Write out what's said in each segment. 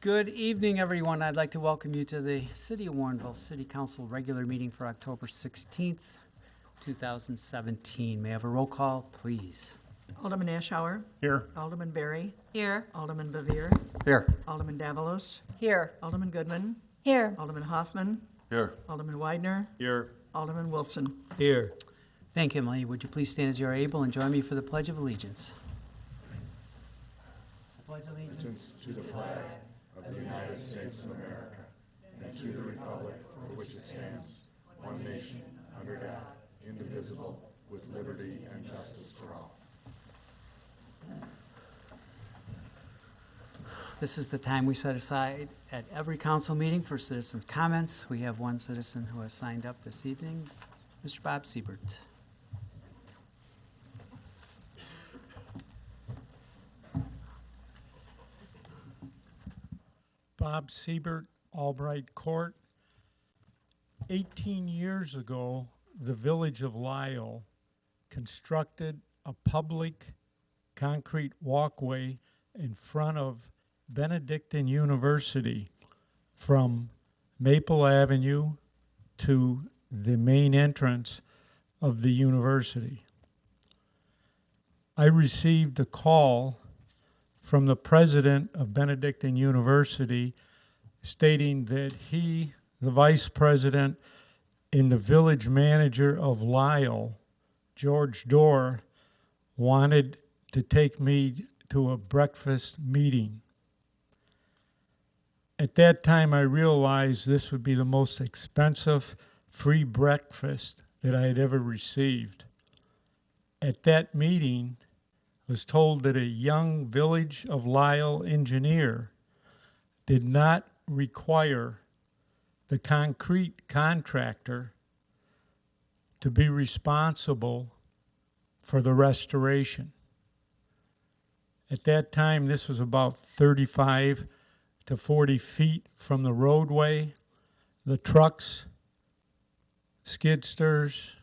Good evening, everyone. I'd like to welcome you to the City of Warrenville City Council regular meeting for October 16th, 2017. May I have a roll call, please? Alderman Ashauer. Here. Alderman Berry. Here. Alderman Bevere. Here. Alderman Davalos. Here. Alderman Goodman. Here. Alderman Hoffman. Here. Alderman Widener. Here. Alderman Wilson. Here. Thank you, Emily. Would you please stand as you are able and join me for the Pledge of Allegiance? I pledge allegiance to the flag of the United States of America and to the republic for which it stands, one nation, under God, indivisible, with liberty and justice for all. This is the time we set aside at every council meeting for citizens' comments. We have one citizen who has signed up this evening, Mr. Bob Siebert. Bob Siebert, Albright Court. 18 years ago, the village of Lisle constructed a public concrete walkway in front of Benedictine University from Maple Avenue to the main entrance of the university. I received a call from the president of Benedictine University stating that he, the vice president, and the village manager of Lisle, George Dorr, wanted to take me to a breakfast meeting. At that time, I realized this would be the most expensive free breakfast that I had ever received. At that meeting, I was told that a young Village of Lisle engineer did not require the concrete contractor to be responsible for the restoration. At that time, this was about 35 to 40 feet from the roadway. The trucks, skid steers,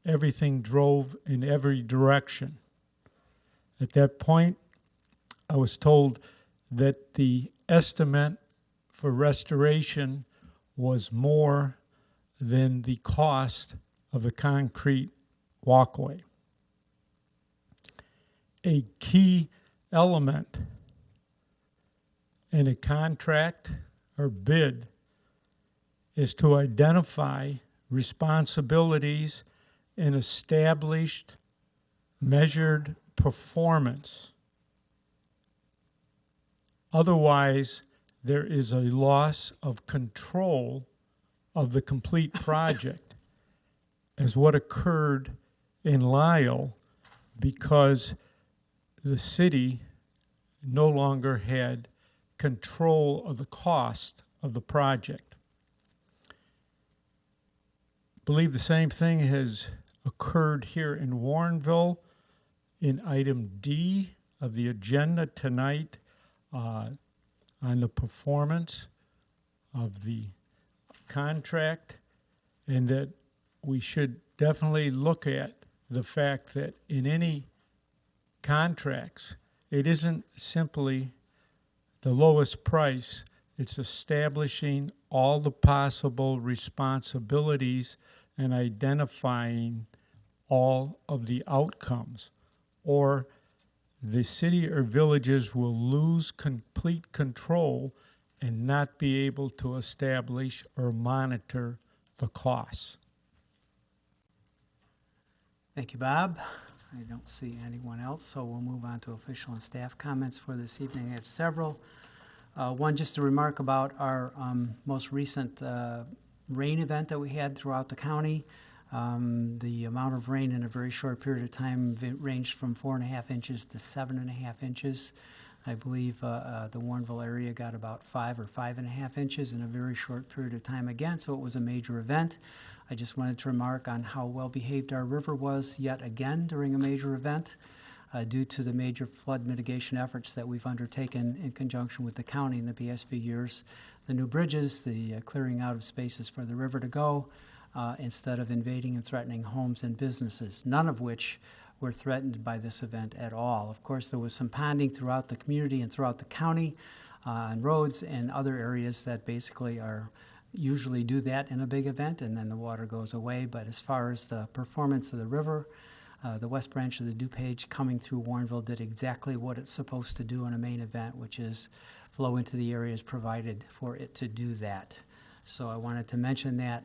everything drove in every direction. At that point, I was told that the estimate for restoration was more than the cost of the concrete walkway. A key element in a contract or bid is to identify responsibilities and established, measured performance. Otherwise, there is a loss of control of the complete project, as what occurred in Lisle, because the city no longer had control of the cost of the project. I believe the same thing has occurred here in Warrenville. In item D of the agenda tonight, on the performance of the contract, and that we should definitely look at the fact that in any contracts, it isn't simply the lowest price, it's establishing all the possible responsibilities and identifying all of the outcomes, or the city or villages will lose complete control and not be able to establish or monitor the costs. Thank you, Bob. I don't see anyone else, so we'll move on to official and staff comments for this evening. I have several. One, just a remark about our most recent rain event that we had throughout the county. The amount of rain in a very short period of time ranged from 4.5 inches to 7.5 inches. I believe the Warrenville area got about 5 or 5.5 inches in a very short period of time again, so it was a major event. I just wanted to remark on how well behaved our river was yet again during a major event due to the major flood mitigation efforts that we've undertaken in conjunction with the county in the past few years. The new bridges, the clearing out of spaces for the river to go, instead of invading and threatening homes and businesses, none of which were threatened by this event at all. Of course, there was some ponding throughout the community and throughout the county, on roads and other areas that basically are usually do that in a big event, and then the water goes away. But as far as the performance of the river, the West Branch of the DuPage coming through Warrenville did exactly what it's supposed to do in a main event, which is flow into the areas provided for it to do that. So I wanted to mention that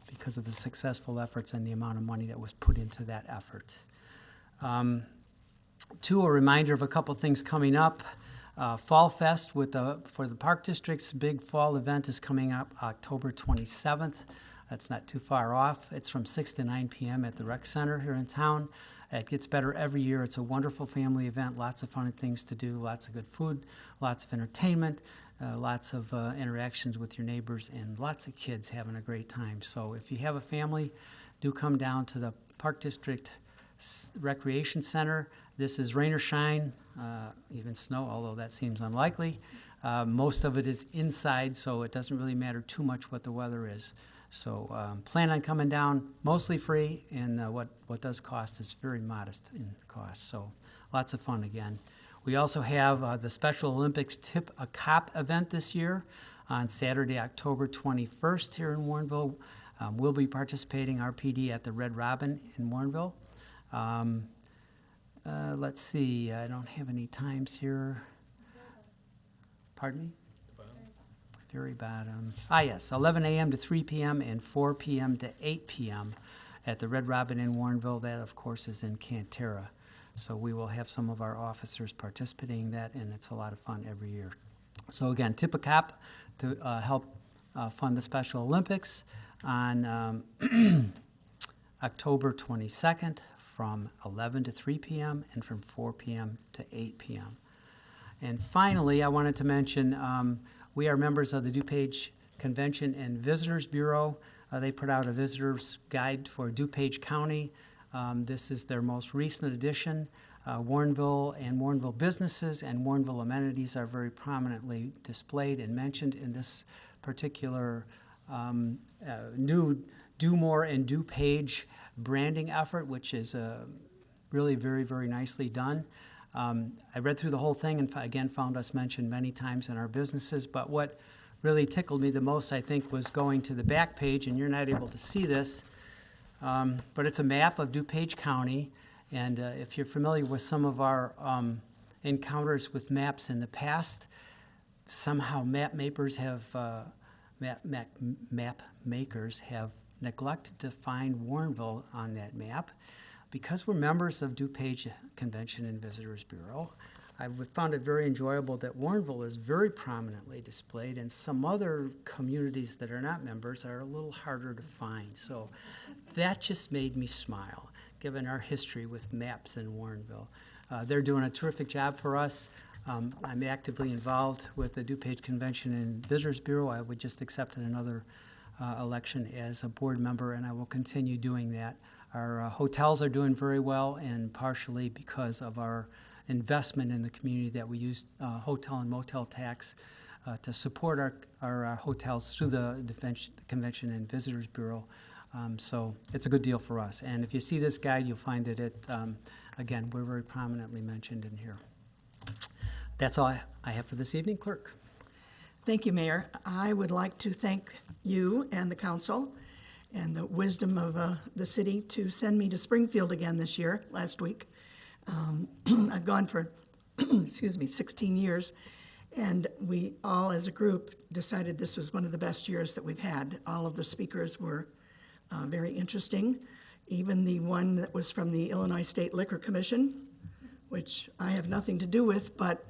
because of the successful efforts and the amount of money that was put into that effort. Two, a reminder of a couple things coming up. Fall Fest for the Park District's big fall event is coming up October 27th. That's not too far off. It's from 6 to 9 p.m. at the Rec Center here in town. It gets better every year. It's a wonderful family event, lots of fun things to do, lots of good food, lots of entertainment, lots of interactions with your neighbors, and lots of kids having a great time. So if you have a family, do come down to the Park District Recreation Center. This is rain or shine, even snow, although that seems unlikely. Most of it is inside, so it doesn't really matter too much what the weather is. So plan on coming down, mostly free, and what does cost is very modest in cost. So lots of fun again. We also have the Special Olympics Tip a Cop event this year on Saturday, October 21st here in Warrenville. We'll be participating, RPD, at the Red Robin in Warrenville. Let's see, I don't have any times here. Pardon me? Very bottom. Yes, 11 a.m. to 3 p.m. and 4 p.m. to 8 p.m. at the Red Robin in Warrenville. That, of course, is in Cantera. So we will have some of our officers participating in that, and it's a lot of fun every year. So again, Tip a Cop to help fund the Special Olympics on October 22nd from 11 to 3 p.m. and from 4 p.m. to 8 p.m. And finally, I wanted to mention we are members of the DuPage Convention and Visitors Bureau. They put out a visitor's guide for DuPage County. This is their most recent edition. Warrenville and Warrenville businesses and Warrenville amenities are very prominently displayed and mentioned in this particular new Do More and DuPage branding effort, which is really very, very nicely done. I read through the whole thing and again found us mentioned many times in our businesses, but what really tickled me the most, I think, was going to the back page, and you're not able to see this, but it's a map of DuPage County, and if you're familiar with some of our encounters with maps in the past, somehow map makers have neglected to find Warrenville on that map. Because we're members of DuPage Convention and Visitors Bureau, I found it very enjoyable that Warrenville is very prominently displayed, and some other communities that are not members are a little harder to find. So that just made me smile, given our history with maps in Warrenville. They're doing a terrific job for us. I'm actively involved with the DuPage Convention and Visitors Bureau. I would just accepted another election as a board member, and I will continue doing that. Our hotels are doing very well, and partially because of our investment in the community that we use hotel and motel tax to support our hotels through the Convention and Visitors Bureau. So it's a good deal for us. And if you see this guide, you'll find that it, again, we're very prominently mentioned in here. That's all I have for this evening. Clerk. Thank you, Mayor. I would like to thank you and the council and the wisdom of the city to send me to Springfield again this year, last week. I've gone for, 16 years, and we all as a group decided this was one of the best years that we've had. All of the speakers were very interesting, even the one that was from the Illinois State Liquor Commission, which I have nothing to do with, but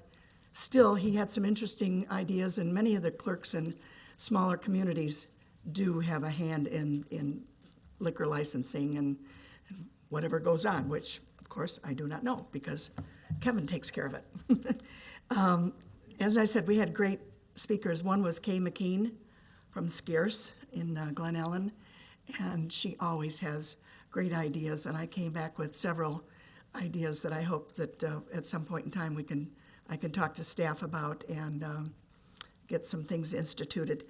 still he had some interesting ideas, and many of the clerks in smaller communities do have a hand in liquor licensing and whatever goes on, which, of course, I do not know because Kevin takes care of it. As I said, we had great speakers. One was Kay McKean from Scarce in Glen Ellen, and she always has great ideas, and I came back with several ideas that I hope that at some point in time I can talk to staff about and get some things instituted.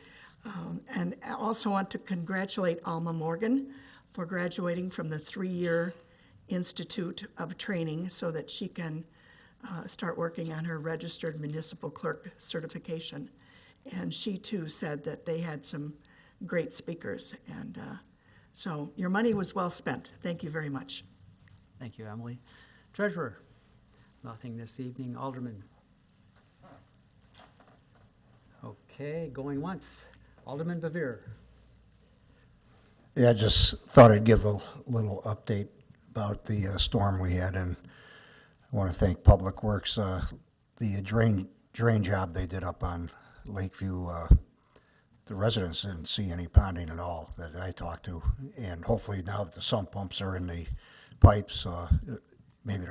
And I also want to congratulate Alma Morgan for graduating from the 3-year Institute of Training so that she can start working on her registered municipal clerk certification. And she too said that they had some great speakers. And so your money was well spent. Thank you very much. Thank you, Emily. Treasurer? Nothing this evening. Alderman? Okay, going once. Alderman Bevere? Yeah, I just thought I'd give a little update about the storm we had, and I want to thank Public Works, the drain job they did up on Lakeview. The residents didn't see any ponding at all that I talked to, and hopefully now that the sump pumps are in the pipes, maybe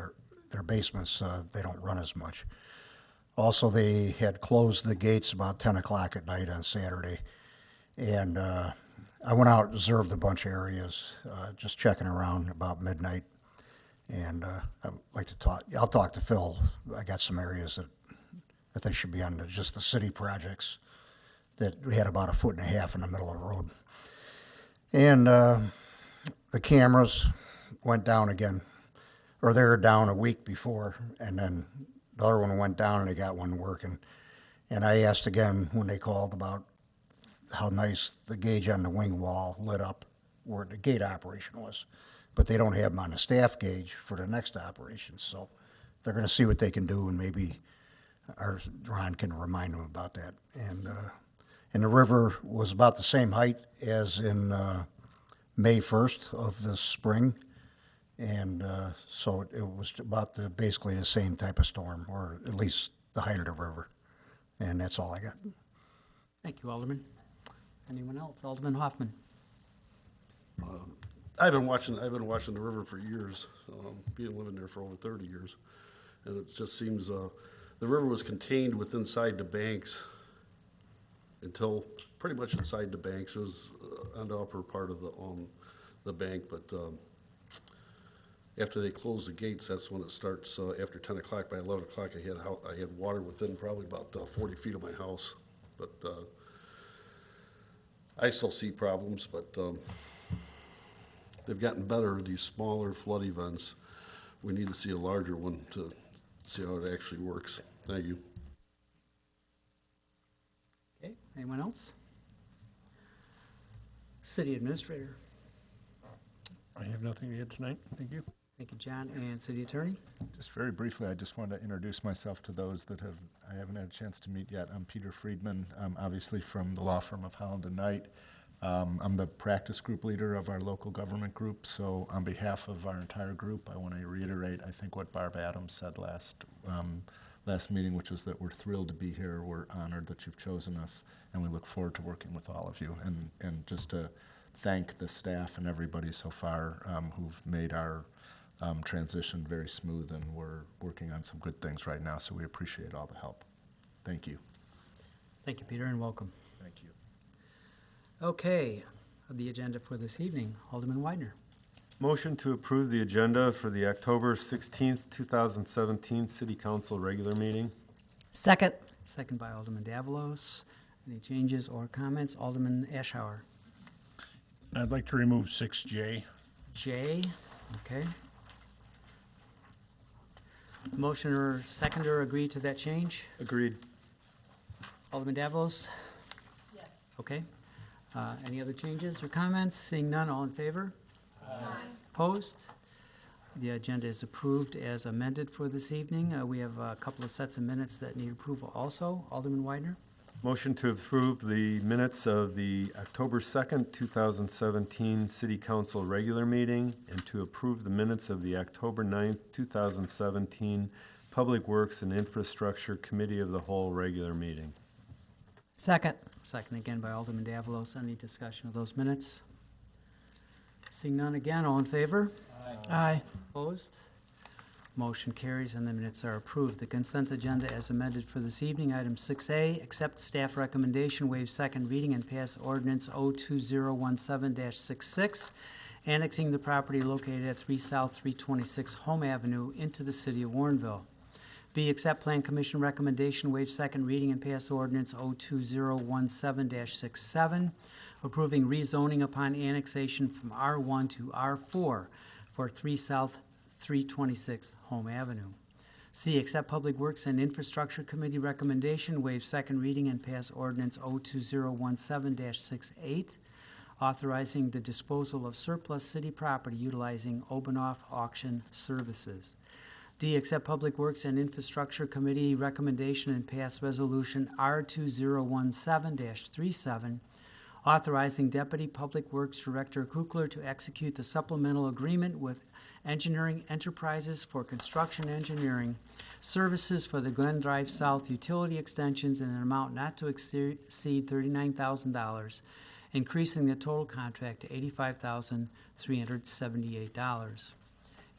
their basements, they don't run as much. Also, they had closed the gates about 10 o'clock at night on Saturday, and I went out and observed a bunch of areas, just checking around about midnight, and I'd like to talk. I'll talk to Phil. I got some areas that I think should be on just the city projects that we had about 1.5 foot in the middle of the road, and the cameras went down again, or they were down a week before, and then the other one went down and they got one working. And I asked again when they called about how nice the gauge on the wing wall lit up where the gate operation was. But they don't have them on the staff gauge for the next operation. So they're going to see what they can do, and maybe Ron can remind them about that. And the river was about the same height as in May 1st of the spring. And so it was about basically the same type of storm, or at least the height of the river. And that's all I got. Thank you, Alderman. Anyone else? Alderman Hoffman? I've been watching the river for years, being living there for over 30 years. And it just seems the river was contained inside the banks until pretty much inside the banks. It was on the upper part of the bank, but after they close the gates, that's when it starts. After 10 o'clock, by 11 o'clock, I had water within probably about 40 feet of my house. But I still see problems, but they've gotten better, these smaller flood events. We need to see a larger one to see how it actually works. Thank you. Okay, anyone else? City Administrator? I have nothing to add tonight. Thank you. Thank you, John. And City Attorney? Just very briefly, I just wanted to introduce myself to those that I haven't had a chance to meet yet. I'm Peter Friedman, obviously from the law firm of Holland and Knight. I'm the practice group leader of our local government group, so on behalf of our entire group, I want to reiterate, I think, what Barb Adams said last meeting, which was that we're thrilled to be here, we're honored that you've chosen us, and we look forward to working with all of you. And just to thank the staff and everybody so far who've made our transition very smooth, and we're working on some good things right now, so we appreciate all the help. Thank you. Thank you, Peter, and welcome. Thank you. Okay, the agenda for this evening. Alderman Widener. Motion to approve the agenda for the October 16th, 2017 City Council regular meeting. Second. Second by Alderman Davalos. Any changes or comments? Alderman Ashour. I'd like to remove 6J. J, okay. Motioner, seconder agree to that change? Agreed. Alderman Davalos? Yes. Okay. Any other changes or comments? Seeing none, all in favor? Aye. Opposed? The agenda is approved as amended for this evening. We have a couple of sets of minutes that need approval also. Alderman Widener? Motion to approve the minutes of the October 2nd, 2017 City Council regular meeting, and to approve the minutes of the October 9th, 2017 Public Works and Infrastructure Committee of the Whole regular meeting. Second. Second again by Alderman Davalos. Any discussion of those minutes? Seeing none again, all in favor? Aye. Opposed? Motion carries and the minutes are approved. The consent agenda as amended for this evening. Item 6A, accept staff recommendation, waive second reading, and pass ordinance 02017-66, annexing the property located at 3 South 326 Home Avenue into the city of Warrenville. B, accept Plan Commission recommendation, waive second reading, and pass ordinance 02017-67, approving rezoning upon annexation from R1 to R4 for 3 South 326 Home Avenue. C, accept Public Works and Infrastructure Committee recommendation, waive second reading and pass ordinance 02017-68, authorizing the disposal of surplus city property utilizing Obanoff auction services. D, accept Public Works and Infrastructure Committee recommendation and pass resolution R2017-37, authorizing Deputy Public Works Director Kukler to execute the supplemental agreement with Engineering Enterprises for construction engineering services for the Glen Drive South utility extensions in an amount not to exceed $39,000, increasing the total contract to $85,378.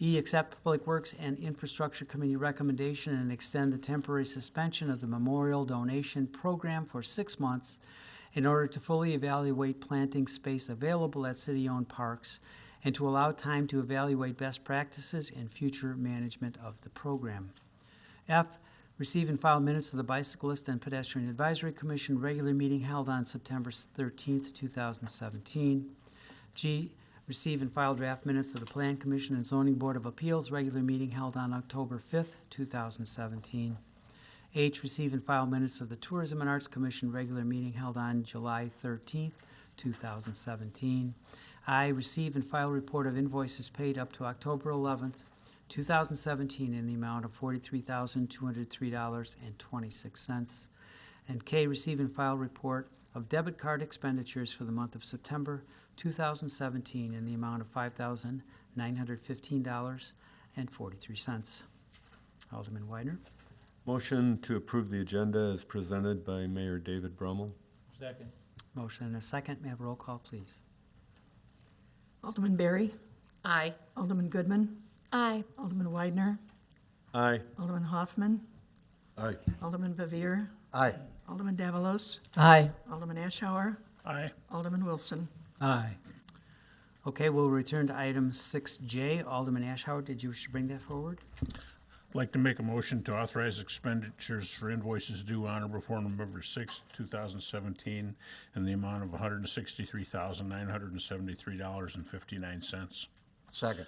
E, accept Public Works and Infrastructure Committee recommendation and extend the temporary suspension of the Memorial Donation Program for 6 months in order to fully evaluate planting space available at city-owned parks and to allow time to evaluate best practices and future management of the program. F, receive and file minutes of the Bicyclist and Pedestrian Advisory Commission regular meeting held on September 13th, 2017. G, receive and file draft minutes of the Plan Commission and Zoning Board of Appeals regular meeting held on October 5th, 2017. H, receive and file minutes of the Tourism and Arts Commission regular meeting held on July 13th, 2017. I, receive and file report of invoices paid up to October 11th, 2017 in the amount of $43,203.26. And K, receive and file report of debit card expenditures for the month of September 2017 in the amount of $5,915.43. Alderman Widener. Motion to approve the agenda as presented by Mayor David Brummel. Second. Motion and a second. May I have a roll call, please? Alderman Berry, Aye. Alderman Goodman, Aye. Alderman Widener, Aye. Alderman Hoffman, Aye. Alderman Bevere, Aye. Alderman Davalos, Aye. Alderman Ashour, Aye. Alderman Wilson. Aye. Okay, we'll return to item 6J. Alderman Ashour, did you wish to bring that forward? I'd like to make a motion to authorize expenditures for invoices due on or before November 6th, 2017, in the amount of $163,973.59. Second.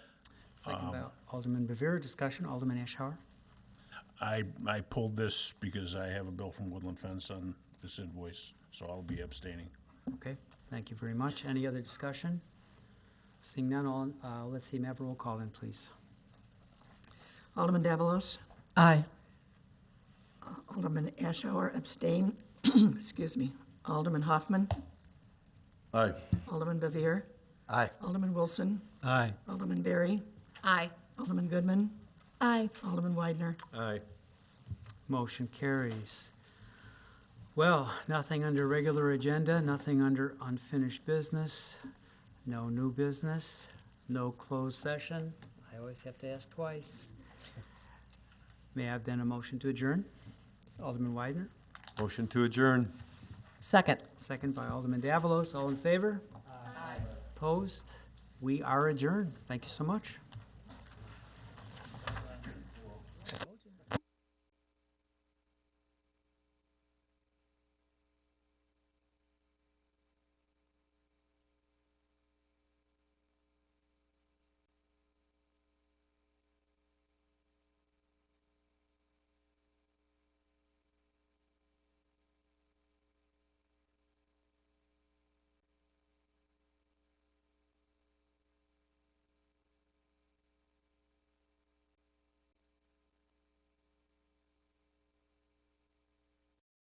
Second by Alderman Bevere. Discussion. Alderman Ashour. I pulled this because I have a bill from Woodland Fence on this invoice, so I'll be abstaining. Okay, thank you very much. Any other discussion? Seeing none, let's see, may I have a roll call then, please? Alderman Davalos, Aye. Alderman Ashour abstain, excuse me, Alderman Hoffman, Aye. Alderman Bevere, Aye. Alderman Wilson, Aye. Alderman Berry, Aye. Alderman Goodman, Aye. Alderman Widener. Aye. Motion carries. Well, nothing under regular agenda, nothing under unfinished business, no new business, no closed session. I always have to ask twice. May I have then a motion to adjourn? Alderman Widener, Motion to adjourn. Second. second by Alderman Davalos. All in favor? Aye. Opposed? We are adjourned. Thank you so much.